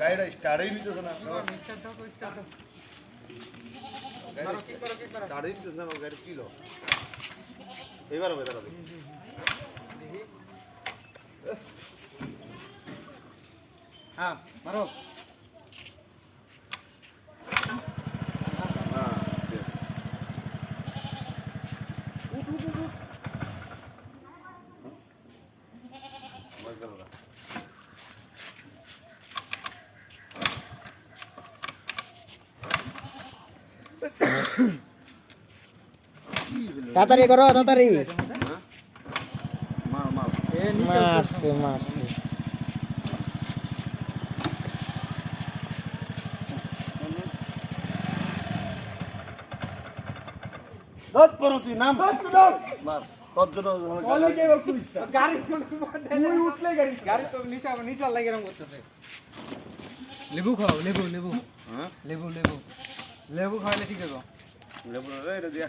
গাড়িটা স্টার্টই নিতেছে না স্টার্টই নিতেছে না গাড়ি ছিল এবার হবে দাঁড়াবে হ্যাঁ মারো তাড়াতাড়ি করো তাড়াতাড়ি মাল মাল মারছে মারছে দত পড়ো তুই নাম মার তোর জন্য গাড়ি তুই উঠলে গাড়ি তো নিশা লাগে এরকম করতেছে লেবু খাও লেবু লেবু হ্যাঁ লেবু লেবু লেবু খাইলে ঠিক আছে লেবু রে এটা দিয়া